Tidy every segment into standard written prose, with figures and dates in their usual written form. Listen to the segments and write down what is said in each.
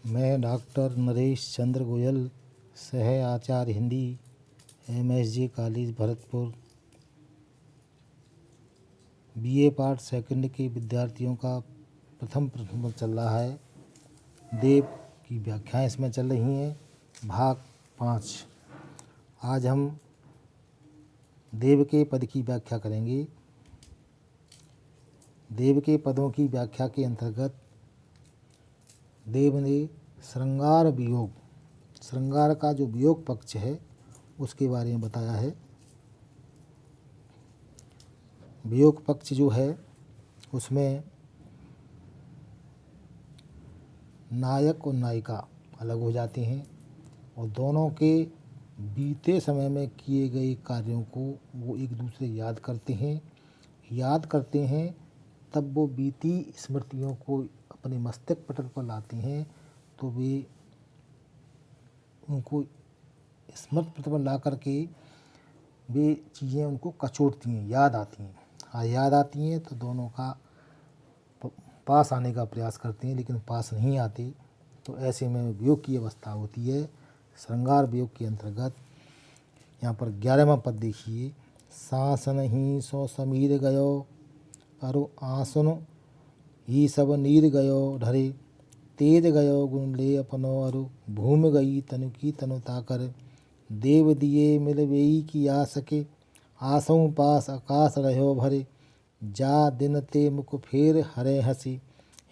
मैं डॉक्टर नरेश चंद्र गोयल, सह आचार्य Hindi, MSG college Bharatpur, BA part second के विद्यार्थियों का प्रथम चल रहा है। देव की व्याख्याएं इसमें चल रही हैं, भाग 5। आज हम देव के पद की व्याख्या करेंगे। देव के पदों की व्याख्या के अंतर्गत देव ने श्रृंगार वियोग, श्रृंगार का जो वियोग पक्ष है उसके बारे में बताया है। वियोग पक्ष जो है उसमें नायक और नायिका अलग हो जाते हैं और दोनों के बीते समय में किए गए कार्यों को वो एक दूसरे याद करते हैं। तब वो बीती स्मृतियों को अपने मस्तिष्क पटल पर लाते हैं तो वे उनको स्मृति पटल पर ला करके वे चीज़ें उनको कचोटती हैं, याद आती हैं। याद आती हैं तो दोनों का पास आने का प्रयास करते हैं, लेकिन पास नहीं आते। तो ऐसे में वियोग की अवस्था होती है। श्रृंगार वियोग के अंतर्गत यहाँ पर 11वां पद देखिए। सासन ही सो समीर गयो, अरु आसन ही सब नीर गयो ढरे, तेज गयो गुण ले अपनो, अरु भूमि गई तनु की तनु ताकर, देव दिए मिल वेई की आसके, आसों पास आकाश रहो भरे, जा दिन ते मुख फेर हरे हसी,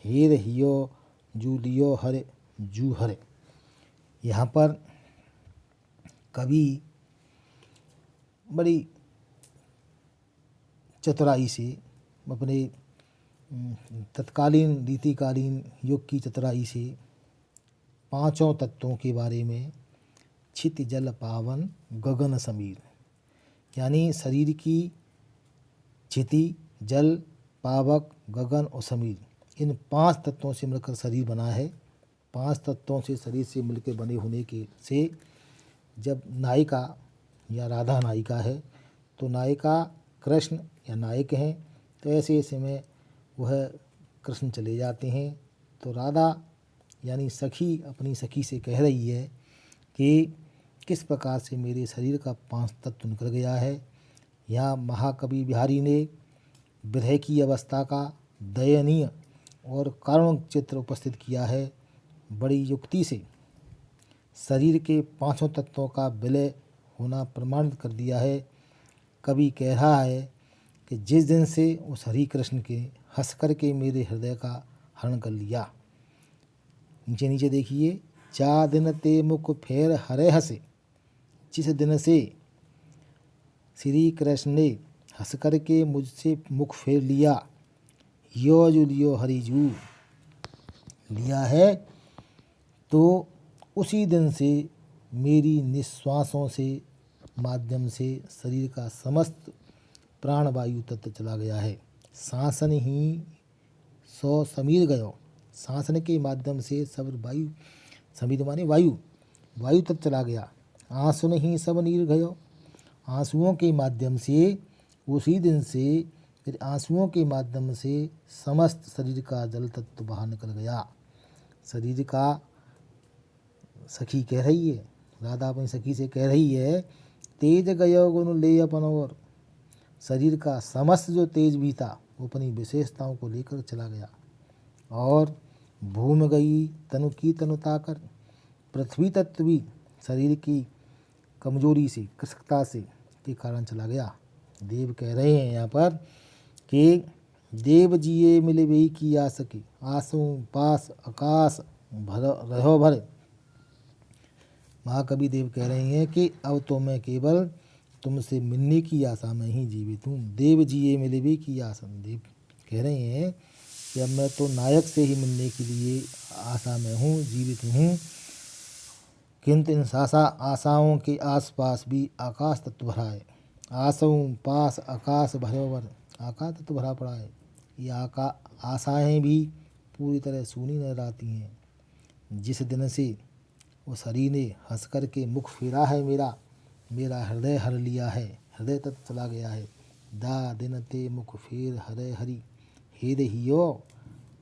हीर हियो जूलियो हरे जू हरे। यहाँ पर कवि बड़ी चतुराई से अपने तत्कालीन रीतिकालीन युग की चतुराई से पांचों तत्वों के बारे में छित जल पावन गगन समीर, यानी शरीर की छिति, जल, पावक, गगन और समीर, इन 5 तत्वों से मिलकर शरीर बना है। 5 तत्वों से शरीर से मिलकर बने होने के से जब नायिका या राधा नायिका है तो नायिका कृष्ण या नायक हैं, तो ऐसे ऐसे में वह कृष्ण चले जाते हैं। तो राधा यानी सखी अपनी सखी से कह रही है कि किस प्रकार से मेरे शरीर का 5 तत्व निकल गया है। यहाँ महाकवि बिहारी ने विरह की अवस्था का दयनीय और करुण चित्र उपस्थित किया है। बड़ी युक्ति से शरीर के 5 तत्वों का विलय होना प्रमाणित कर दिया है। कवि कह रहा है कि जिस दिन से उस हरि कृष्ण के हंस कर के मेरे हृदय का हरण कर लिया। नीचे नीचे देखिए, जा दिन ते मुख फेर हरे हसे, जिस दिन से श्री कृष्ण ने हंस कर के मुझसे मुख फेर लिया, यो जू लियो हरि जू लिया है, तो उसी दिन से मेरी निश्वासों से माध्यम से शरीर का समस्त प्राणवायु तत्व चला गया है। सांसन ही सो समीर गयो, सांसन के माध्यम से सब वायु, समीर माने वायु, वायु तत्व चला गया। आंसुन ही सब नीर गयो, आंसुओं के माध्यम से उसी दिन से फिर आंसुओं के माध्यम से समस्त शरीर का जल तत्व बाहर निकल गया। शरीर का सखी कह रही है, राधा अपनी सखी से कह रही है, तेज गयो गुण ले अपन, और शरीर का समस्त जो तेज भी था वो अपनी विशेषताओं को लेकर चला गया। और भूमि गई तनु की तनु ताकर, पृथ्वी तत्व भी शरीर की कमजोरी से, कृशकता से के कारण चला गया। देव कह रहे हैं यहाँ पर कि देव जिये मिले वे की आ सके, आसों पास आकाश भर रहो भरे। महाकवि देव कह रहे हैं कि अब तो मैं केवल तुमसे मिलने की आशा में ही जीवित हूँ। देव जिये मिले वे की आशा, देव कह रहे हैं कि अब मैं तो नायक से ही मिलने के लिए आशा में हूँ, जीवित हूँ। किंतु इन आशाओं के आसपास भी आकाश तत्व भरा है। आशाओं पास आकाश भरोवर, आकाश तत्व भरा पड़ा है। ये आशाएं भी पूरी तरह सूनी नजर आती हैं। जिस दिन से उस हरि ने हंस कर के मुख फेरा है मेरा हृदय हर लिया है, हृदय तत्व चला गया है। दा दिन ते मुख फेर हरे हरि, हेर हियो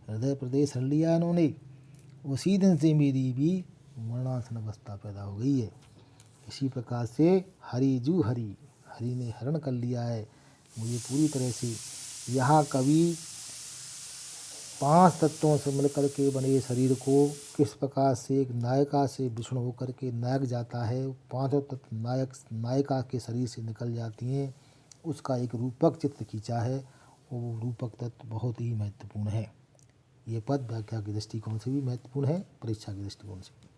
हृदय प्रदेश हर लिया इन्होंने, उसी दिन से मेरी भी मरणासन अवस्था पैदा हो गई है। इसी प्रकार से हरि जू हरि, हरि ने हरण कर लिया है मुझे पूरी तरह से। यहाँ कवि 5 तत्वों से मिलकर के बने शरीर को किस प्रकार से एक नायिका से विष्णु होकर के नायक जाता है, 5 तत्व नायिका के शरीर से निकल जाती हैं, उसका एक रूपक चित्र खींचा है। वो रूपक तत्व बहुत ही महत्वपूर्ण है। ये पद व्याख्या के दृष्टिकोण से भी महत्वपूर्ण है, परीक्षा के दृष्टिकोण से।